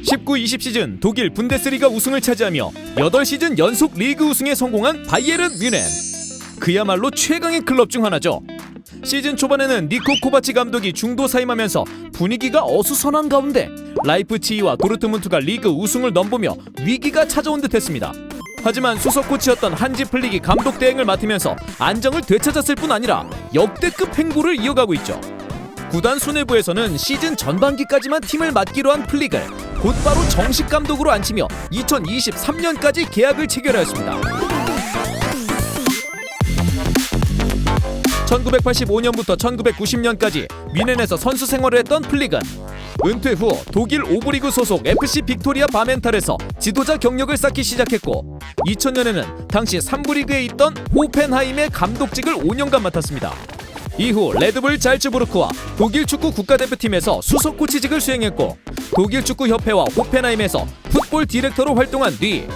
19-20 시즌 독일 분데스리가 우승을 차지하며 8시즌 연속 리그 우승에 성공한 바이에른 뮌헨. 그야말로 최강의 클럽 중 하나죠. 시즌 초반에는 니코 코바치 감독이 중도 사임하면서 분위기가 어수선한 가운데 라이프치히와 도르트문트가 리그 우승을 넘보며 위기가 찾아온 듯했습니다. 하지만 수석 코치였던 한지 플릭이 감독 대행을 맡으면서 안정을 되찾았을 뿐 아니라 역대급 행보를 이어가고 있죠. 구단 수뇌부에서는 시즌 전반기까지만 팀을 맡기로 한 플릭을 곧바로 정식 감독으로 앉히며 2023년까지 계약을 체결하였습니다. 1985년부터 1990년까지 뮌헨에서 선수 생활을 했던 플릭은 은퇴 후 독일 5부 리그 소속 FC 빅토리아 바멘탈에서 지도자 경력을 쌓기 시작했고 2000년에는 당시 3부 리그에 있던 호펜하임의 감독직을 5년간 맡았습니다. 이후 레드불 잘츠부르크와 독일 축구 국가대표팀에서 수석 코치직을 수행했고 독일 축구 협회와 호펜하임에서 풋볼 디렉터로 활동한 뒤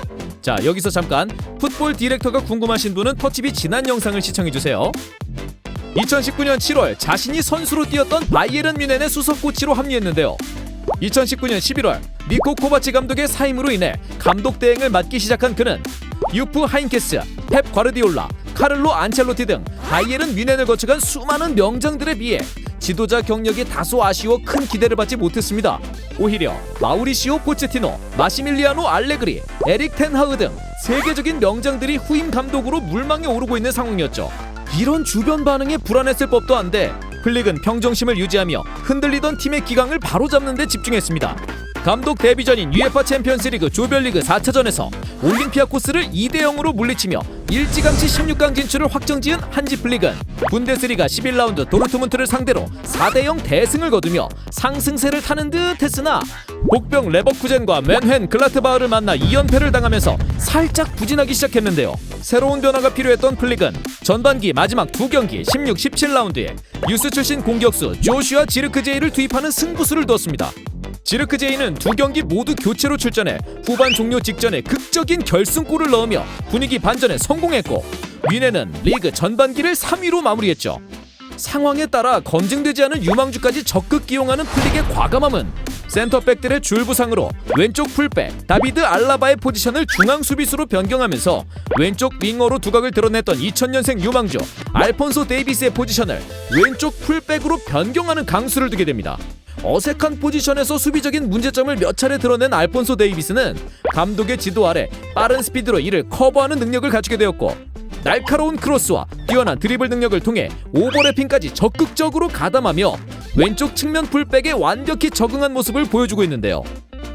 여기서 잠깐 풋볼 디렉터가 궁금하신 분은 터치비 지난 영상을 시청해주세요. 2019년 7월 자신이 선수로 뛰었던 바이에른 뮌헨의 수석 코치로 합류했는데요. 2019년 11월 니코 코바치 감독의 사임으로 인해 감독 대행을 맡기 시작한 그는 유프 하인케스, 펩 과르디올라, 카를로 안첼로티 등 바이에른 뮌헨을 거쳐간 수많은 명장들에 비해 지도자 경력이 다소 아쉬워 큰 기대를 받지 못했습니다. 오히려 마우리시오 포체티노, 마시밀리아노 알레그리, 에릭 텐하흐 등 세계적인 명장들이 후임 감독으로 물망에 오르고 있는 상황이었죠. 이런 주변 반응에 불안했을 법도 한데 플릭은 평정심을 유지하며 흔들리던 팀의 기강을 바로잡는 데 집중했습니다. 감독 데뷔전인 UEFA 챔피언스리그 조별리그 4차전에서 올림피아코스를 2대0으로 물리치며 일찌감치 16강 진출을 확정지은 한지 플릭은 분데스리가 11라운드 도르트문트를 상대로 4대0 대승을 거두며 상승세를 타는 듯 했으나 복병 레버쿠젠과 맨헨 글라트바흐를 만나 2연패를 당하면서 살짝 부진하기 시작했는데요. 새로운 변화가 필요했던 플릭은 전반기 마지막 2경기 16, 17라운드에 유스 출신 공격수 조슈아 지르크제이를 투입하는 승부수를 두었습니다. 지르크제이는 2경기 모두 교체로 출전해 후반 종료 직전에 극적인 결승골을 넣으며 분위기 반전에 성공했고 뮌헨은 리그 전반기를 3위로 마무리했죠. 상황에 따라 검증되지 않은 유망주까지 적극 기용하는 플릭의 과감함은 센터백들의 줄부상으로 왼쪽 풀백 다비드 알라바의 포지션을 중앙 수비수로 변경하면서 왼쪽 윙어로 두각을 드러냈던 2000년생 유망주 알폰소 데이비스의 포지션을 왼쪽 풀백으로 변경하는 강수를 두게 됩니다. 어색한 포지션에서 수비적인 문제점을 몇 차례 드러낸 알폰소 데이비스는 감독의 지도 아래 빠른 스피드로 이를 커버하는 능력을 갖추게 되었고 날카로운 크로스와 뛰어난 드리블 능력을 통해 오버래핑까지 적극적으로 가담하며 왼쪽 측면 풀백에 완벽히 적응한 모습을 보여주고 있는데요.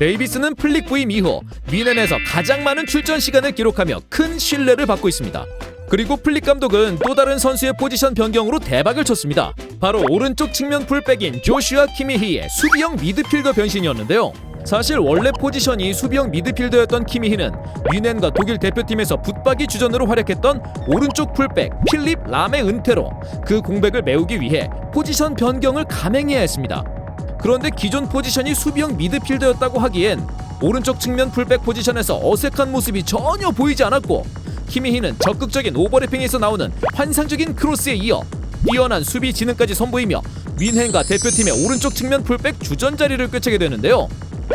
데이비스는 플릭 부임 이후 뮌헨에서 가장 많은 출전 시간을 기록하며 큰 신뢰를 받고 있습니다. 그리고 플릭 감독은 또 다른 선수의 포지션 변경으로 대박을 쳤습니다. 바로 오른쪽 측면 풀백인 조슈아 키미히의 수비형 미드필더 변신이었는데요. 사실 원래 포지션이 수비형 미드필더였던 키미히는 뮌헨과 독일 대표팀에서 붙박이 주전으로 활약했던 오른쪽 풀백 필립 람의 은퇴로 그 공백을 메우기 위해 포지션 변경을 감행해야 했습니다. 그런데 기존 포지션이 수비형 미드필더였다고 하기엔 오른쪽 측면 풀백 포지션에서 어색한 모습이 전혀 보이지 않았고 키미히는 적극적인 오버래핑에서 나오는 환상적인 크로스에 이어 뛰어난 수비 지능까지 선보이며 뮌헨과 대표팀의 오른쪽 측면 풀백 주전 자리를 꿰차게 되는데요.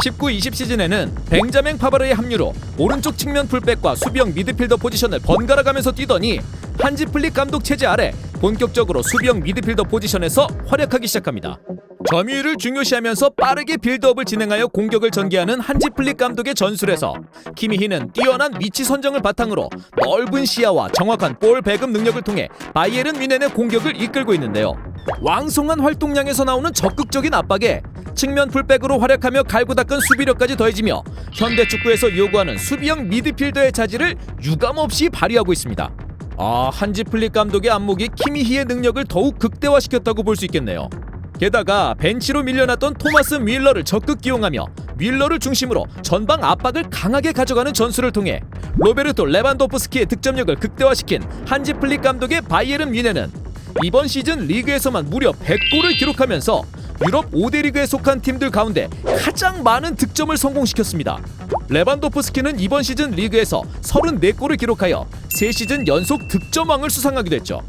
19-20 시즌에는 벤자맹 파바르의 합류로 오른쪽 측면 풀백과 수비형 미드필더 포지션을 번갈아 가면서 뛰더니 한지 플릭 감독 체제 아래 본격적으로 수비형 미드필더 포지션에서 활약하기 시작합니다. 점유율을 중요시하면서 빠르게 빌드업을 진행하여 공격을 전개하는 한지 플릭 감독의 전술에서 키미히는 뛰어난 위치 선정을 바탕으로 넓은 시야와 정확한 볼 배급 능력을 통해 바이에른 뮌헨의 공격을 이끌고 있는데요. 왕성한 활동량에서 나오는 적극적인 압박에 측면 풀백으로 활약하며 갈고 닦은 수비력까지 더해지며 현대 축구에서 요구하는 수비형 미드필더의 자질을 유감없이 발휘하고 있습니다. 한지 플릭 감독의 안목이 키미히의 능력을 더욱 극대화시켰다고 볼 수 있겠네요. 게다가 벤치로 밀려났던 토마스 뮬러를 적극 기용하며 뮬러를 중심으로 전방 압박을 강하게 가져가는 전술을 통해 로베르토 레반도프스키의 득점력을 극대화시킨 한지 플릭 감독의 바이에른 뮌헨은 이번 시즌 리그에서만 무려 100골을 기록하면서 유럽 5대 리그에 속한 팀들 가운데 가장 많은 득점을 성공시켰습니다. 레반도프스키는 이번 시즌 리그에서 34골을 기록하여 3시즌 연속 득점왕을 수상하기도 했죠.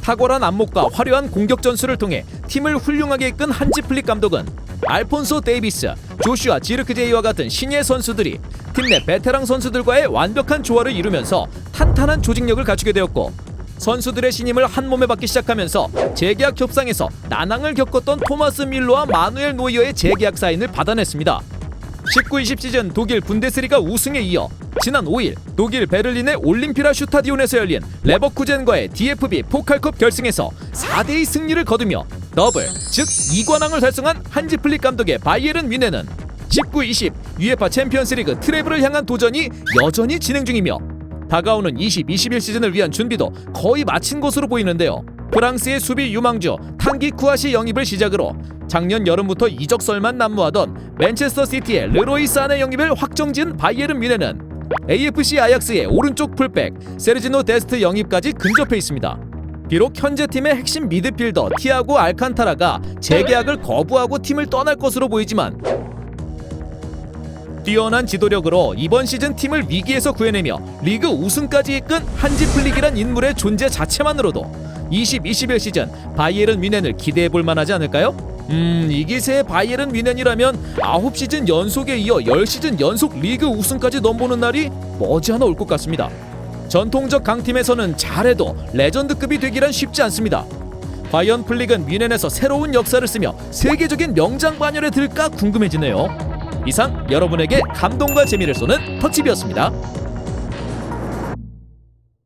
탁월한 안목과 화려한 공격 전술을 통해 팀을 훌륭하게 이끈 한지 플릭 감독은 알폰소 데이비스, 조슈아 지르크제이와 같은 신예 선수들이 팀 내 베테랑 선수들과의 완벽한 조화를 이루면서 탄탄한 조직력을 갖추게 되었고, 선수들의 신임을 한 몸에 받기 시작하면서 재계약 협상에서 난항을 겪었던 토마스 밀러와 마누엘 노이어의 재계약 사인을 받아냈습니다. 19-20 시즌 독일 분데스리가 우승에 이어 지난 5일 독일 베를린의 올림피라 슈타디온에서 열린 레버쿠젠과의 DFB 포칼컵 결승에서 4대2 승리를 거두며 더블, 즉 2관왕을 달성한 한지 플릭 감독의 바이에른 뮌헨은 19-20 UEFA 챔피언스리그 트래블을 향한 도전이 여전히 진행 중이며 다가오는 20-21 시즌을 위한 준비도 거의 마친 것으로 보이는데요. 프랑스의 수비 유망주 탕기 쿠아시 영입을 시작으로 작년 여름부터 이적설만 난무하던 맨체스터 시티의 르로이 사네 영입을 확정지은 바이에른 뮌헨은 AFC 아약스의 오른쪽 풀백 세르지노 데스트 영입까지 근접해 있습니다. 비록 현재 팀의 핵심 미드필더 티아고 알칸타라가 재계약을 거부하고 팀을 떠날 것으로 보이지만 뛰어난 지도력으로 이번 시즌 팀을 위기에서 구해내며 리그 우승까지 이끈 한지 플릭이란 인물의 존재 자체만으로도 20-21 시즌 바이에른 뮌헨을 기대해볼 만하지 않을까요? 이 기세의 바이에른 뮌헨이라면 9시즌 연속에 이어 10시즌 연속 리그 우승까지 넘보는 날이 머지않아 올 것 같습니다. 전통적 강팀에서는 잘해도 레전드급이 되기란 쉽지 않습니다. 과연 플릭은 뮌헨에서 새로운 역사를 쓰며 세계적인 명장 반열에 들까 궁금해지네요. 이상 여러분에게 감동과 재미를 쏘는 터치비였습니다.